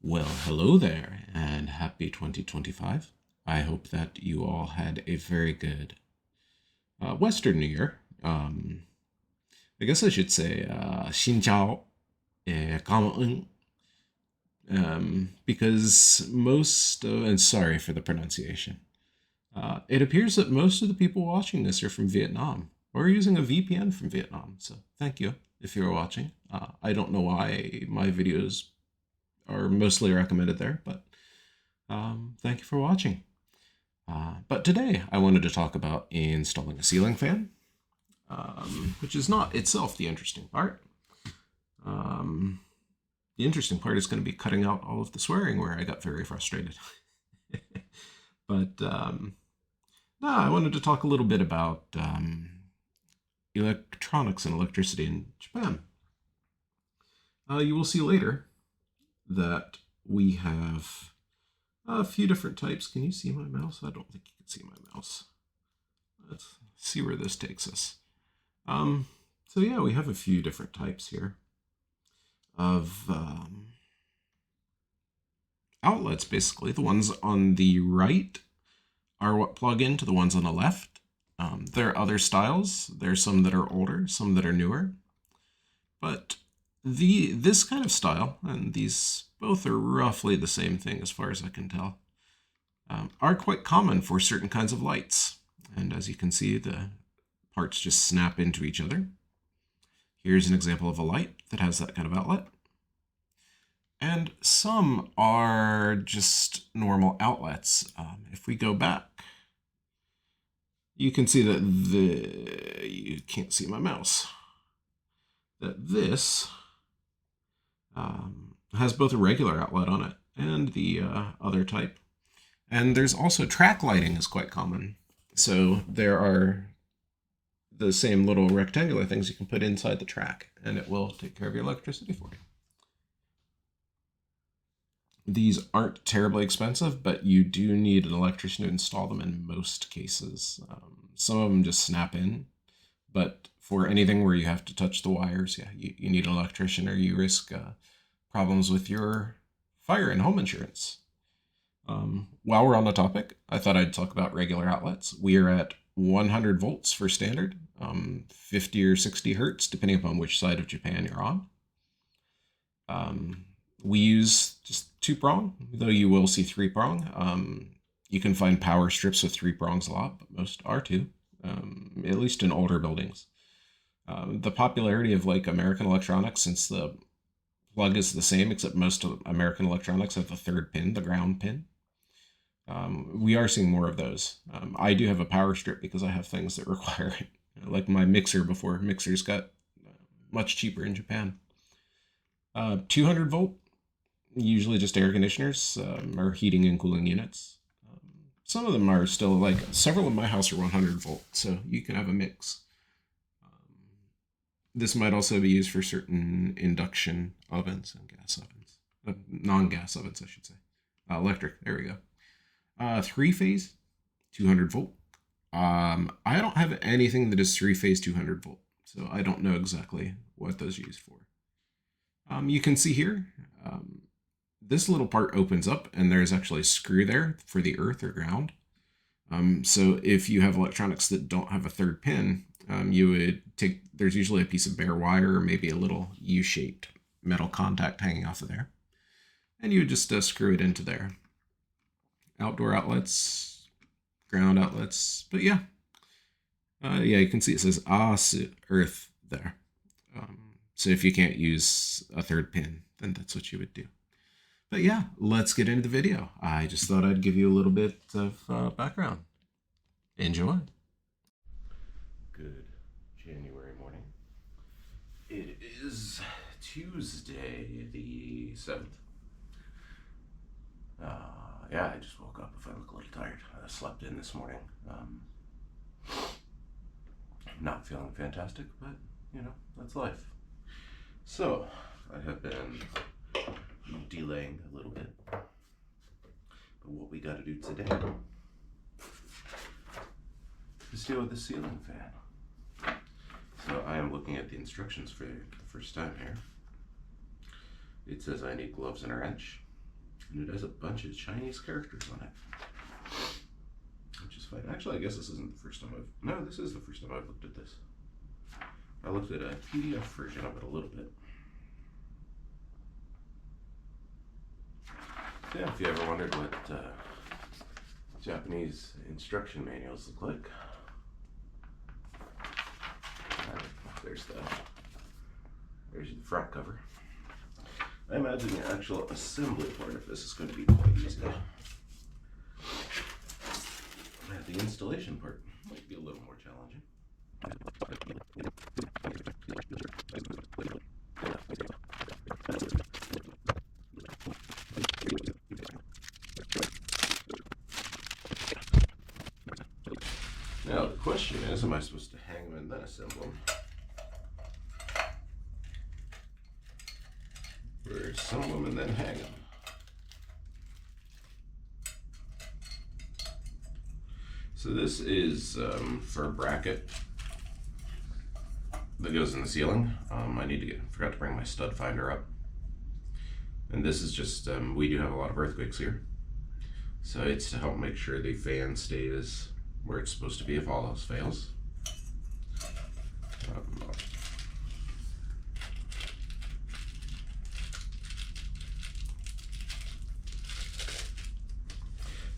Well, hello there, and happy 2025. I hope that you all had a very good Western New Year. I guess I should say Xin Chao, Kama Ung, because and sorry for the pronunciation, it appears that most of the people watching this are from Vietnam or using a VPN from Vietnam. So thank you if you're watching. I don't know why my videos are mostly recommended there, but thank you for watching. But today I wanted to talk about installing a ceiling fan, which is not itself the interesting part. Um, the interesting part is going to be cutting out all of the swearing where I got very frustrated. but no, I wanted to talk a little bit about electronics and electricity in Japan. You will see later that we have a few different types. Can you see my mouse? I don't think you can see my mouse. Let's see where this takes us. So yeah, we have a few different types here of outlets, basically. The ones on the right are what plug into the ones on the left. There are other styles. There's some that are older, some that are newer. But this kind of style, and these both are roughly the same thing as far as I can tell, are quite common for certain kinds of lights. And as you can see, the parts just snap into each other. Here's an example of a light that has that kind of outlet. And some are just normal outlets. If we go back, you can see that you can't see my mouse, that this has both a regular outlet on it and the other type. And there's also track lighting is quite common. So there are the same little rectangular things you can put inside the track, and it will take care of your electricity for you. These aren't terribly expensive, but you do need an electrician to install them in most cases. Some of them just snap in, but for anything where you have to touch the wires, yeah, you need an electrician or you risk problems with your fire and home insurance. While we're on the topic, I thought I'd talk about regular outlets. We are at 100 volts for standard, 50 or 60 hertz, depending upon which side of Japan you're on. We use just 2-prong, though you will see 3-prong. You can find power strips with 3 prongs a lot, but most are 2, at least in older buildings. The popularity of like American electronics, since the plug is the same, except most of American electronics have the 3rd pin, the ground pin. We are seeing more of those. I do have a power strip because I have things that require it, like my mixer before. Mixers got much cheaper in Japan. 200 volt, usually just air conditioners or heating and cooling units. Some of them are still like, several in my house are 100 volt, so you can have a mix. This might also be used for certain induction ovens and gas ovens. Non-gas ovens, I should say. Electric, there we go. 3-phase, 200 volt. I don't have anything that is 3-phase 200 volt, so I don't know exactly what those are used for. You can see here, this little part opens up and there's actually a screw there for the earth or ground. So if you have electronics that don't have a 3rd pin, you would there's usually a piece of bare wire or maybe a little U-shaped metal contact hanging off of there. And you would just screw it into there. Outdoor outlets, ground outlets, but yeah. Yeah, you can see it says Asu Earth there. So if you can't use a 3rd pin, then that's what you would do. But yeah, let's get into the video. I just thought I'd give you a little bit of background. Enjoy. Good January morning. It is Tuesday the 7th. Yeah, I just woke up. If I look a little tired, I slept in this morning. Not feeling fantastic, but you know, that's life. So, I have been delaying a little bit. But what we gotta do today is deal with the ceiling fan. So I am looking at the instructions for the first time here. It says I need gloves and a wrench. And it has a bunch of Chinese characters on it, which is fine. Actually, I guess this isn't the first time no, this is the first time I've looked at this. I looked at a PDF version of it a little bit. So yeah, if you ever wondered what Japanese instruction manuals look like, there's the front cover. I imagine the actual assembly part of this is going to be quite easy. The installation part might be a little more challenging. Now the question is, am I supposed to hang them and then assemble them? Or assemble them and then hang them? So this is for a bracket that goes in the ceiling. Forgot to bring my stud finder up. And this is just, we do have a lot of earthquakes here. So it's to help make sure the fan stays where it's supposed to be if all else fails.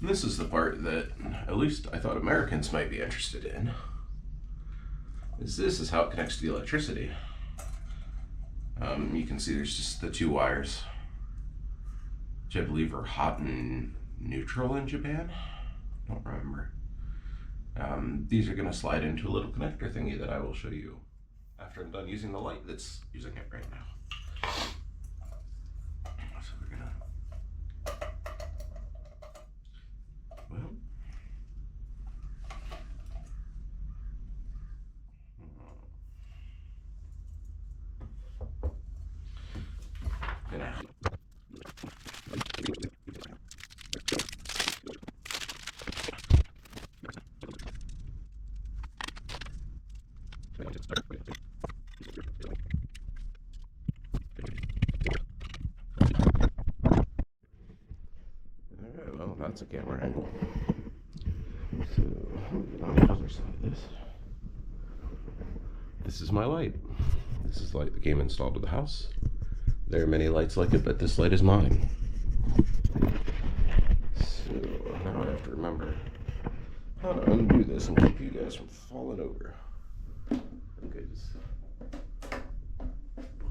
And this is the part that at least I thought Americans might be interested in. This is how it connects to the electricity. You can see there's just the two wires, which I believe are hot and neutral in Japan. Don't remember. These are going to slide into a little connector thingy that I will show you after I'm done using the light that's using it right now. So we're gonna, well, well, that's a camera angle. So, on the other side of this, this is my light. This is the light that came installed to the house. There are many lights like it, but this light is mine. So now I have to remember how to undo this and keep you guys from falling over. Okay, just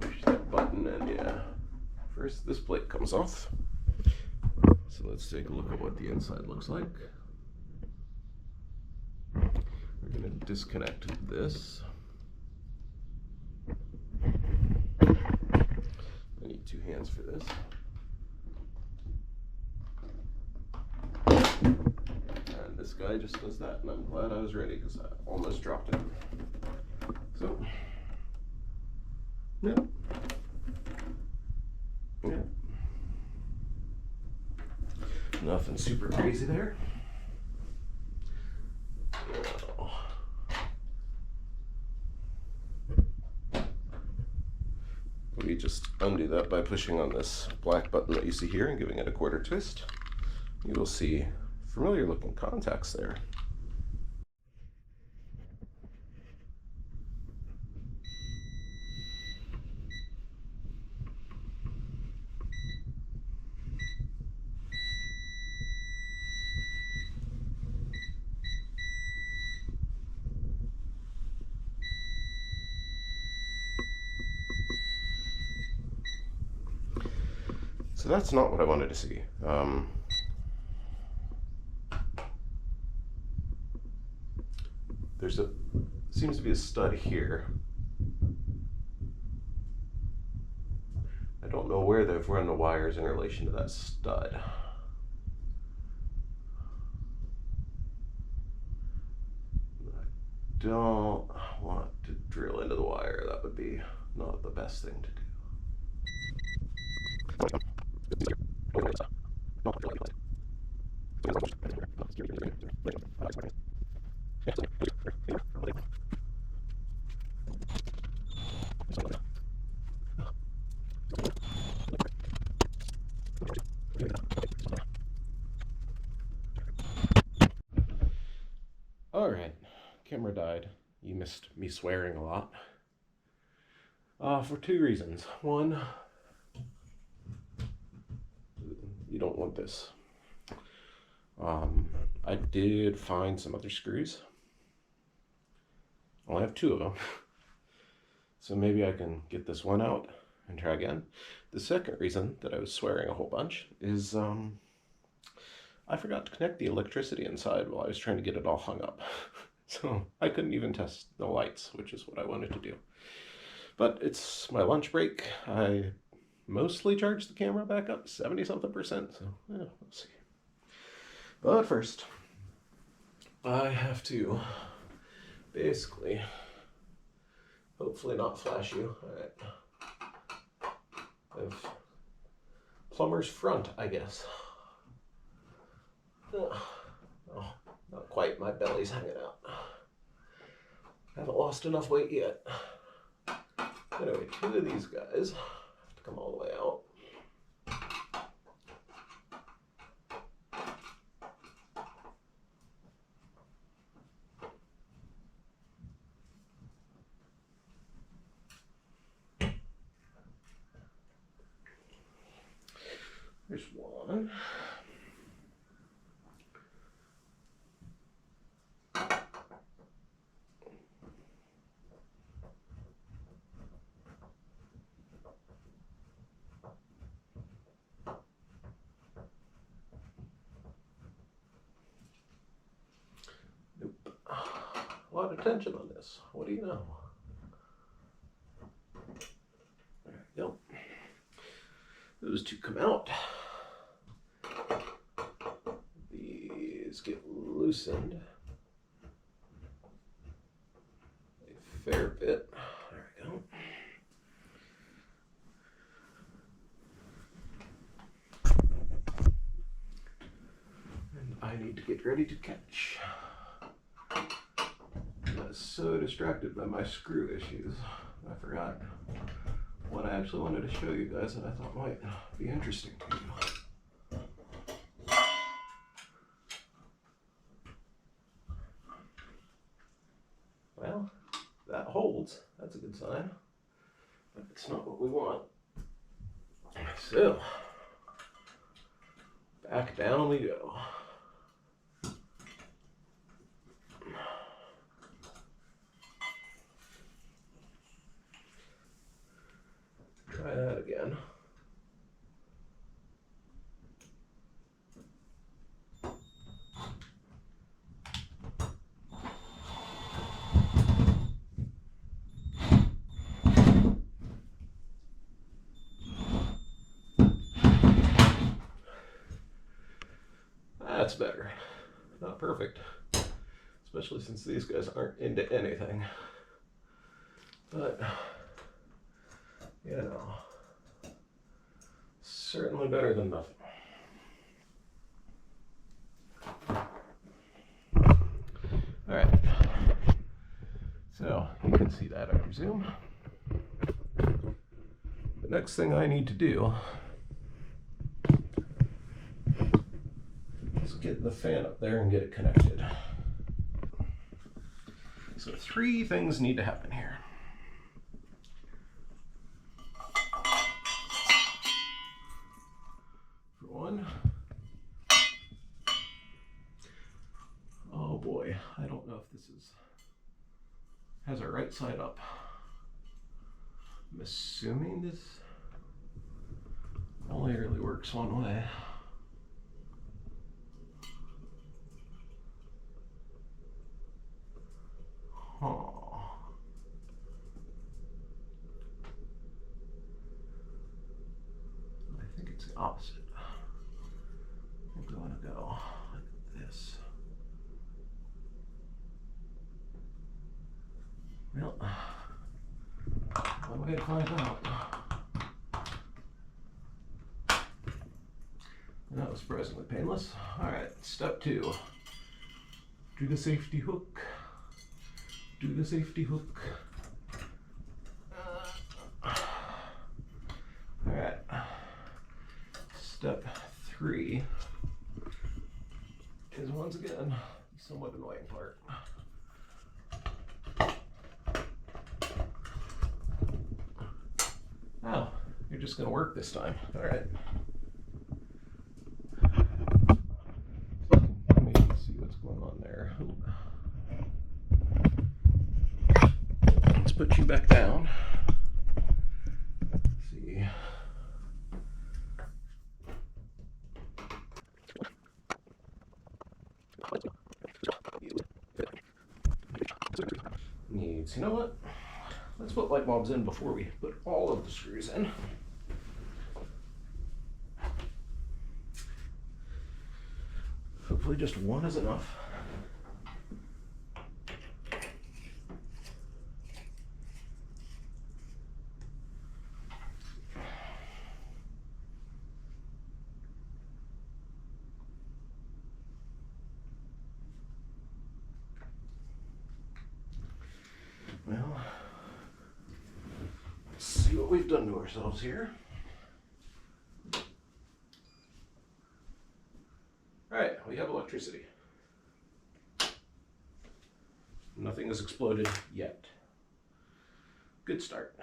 push that button and yeah. First, this plate comes off. So let's take a look at what the inside looks like. We're going to disconnect this. I need two hands for this. And this guy just does that, and I'm glad I was ready because I almost dropped it. So, yeah. Yeah. Nothing super crazy there. No. We just undo that by pushing on this black button that you see here and giving it a quarter twist. You will see familiar looking contacts there. So that's not what I wanted to see. Seems to be a stud here. I don't know where they've run the wires in relation to that stud. I don't want to drill into the wire. That would be not the best thing to do. Alright, camera died. You missed me swearing a lot. For two reasons. One, you don't want this. I did find some other screws. I only have two of them. So maybe I can get this one out and try again. The second reason that I was swearing a whole bunch is I forgot to connect the electricity inside while I was trying to get it all hung up. So I couldn't even test the lights, which is what I wanted to do. But it's my lunch break. I mostly charged the camera back up 70-something%, so yeah, we'll see. But first, I have to basically, hopefully not flash you. Alright. I have plumber's front, I guess. Oh, not quite. My belly's hanging out. Haven't lost enough weight yet. Anyway, two of these guys have to come all the way out. There's one. Nope. A lot of tension on this. What do you know? There we go. Those two come out. These get loosened a fair bit. There we go. And I need to get ready to catch. I was so distracted by my screw issues, I forgot what I actually wanted to show you guys that I thought might be interesting to you. Well, that holds. That's a good sign. But it's not what we want. So, back down we go. Try that again. That's better. Not perfect. Especially since these guys aren't into anything. But, you know, certainly better than nothing. Alright. So, you can see that, I presume. The next thing I need to do is get the fan up there and get it connected. So, three things need to happen here. For one, oh boy, I don't know if this has our right side up. I'm assuming this only really works one way. Huh. I think it's the opposite. I think we want to go like this. Well, one way to find out. That was surprisingly painless. Alright, step 2. Do the safety hook. Do the safety hook. Alright. Step 3 is once again the somewhat annoying part. Oh, you're just going to work this time. All right. Let me see what's going on there. Let's put you back down. Let's see. Needs, you know what? Let's put light bulbs in before we put all of the screws in. Hopefully just one is enough. Well, let's see what we've done to ourselves here. All right, we have electricity. Nothing has exploded yet. Good start.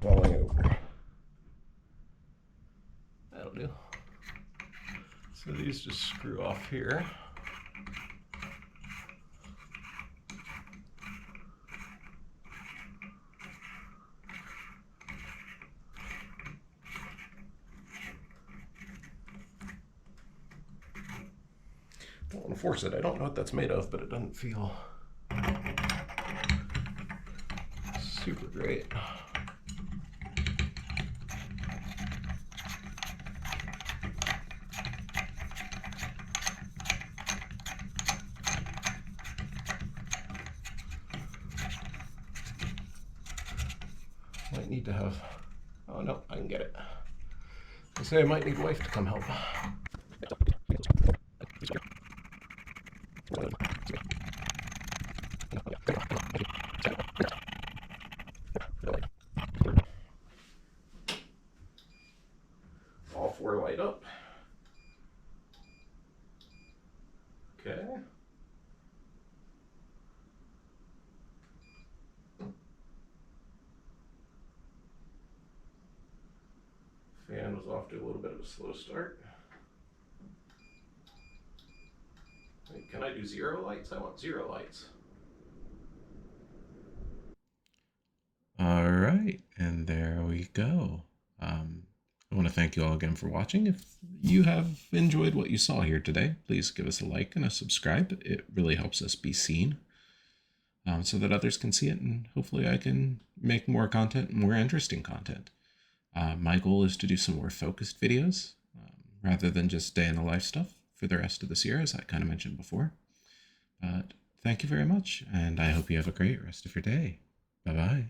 Falling over. That'll do. So these just screw off here. Don't want to force it. I don't know what that's made of, but it doesn't feel super great. Might need to have, oh no, I can get it. I say I might need wife to come help. All 4 light up. Okay. Fan was off to a little bit of a slow start. Wait, can I do 0 lights? I want 0 lights. All right, and there we go. I want to thank you all again for watching. If you have enjoyed what you saw here today, please give us a like and a subscribe. It really helps us be seen so that others can see it, and hopefully I can make more content, more interesting content. My goal is to do some more focused videos rather than just day in the life stuff for the rest of this year, as I kind of mentioned before. But thank you very much, and I hope you have a great rest of your day. Bye-bye.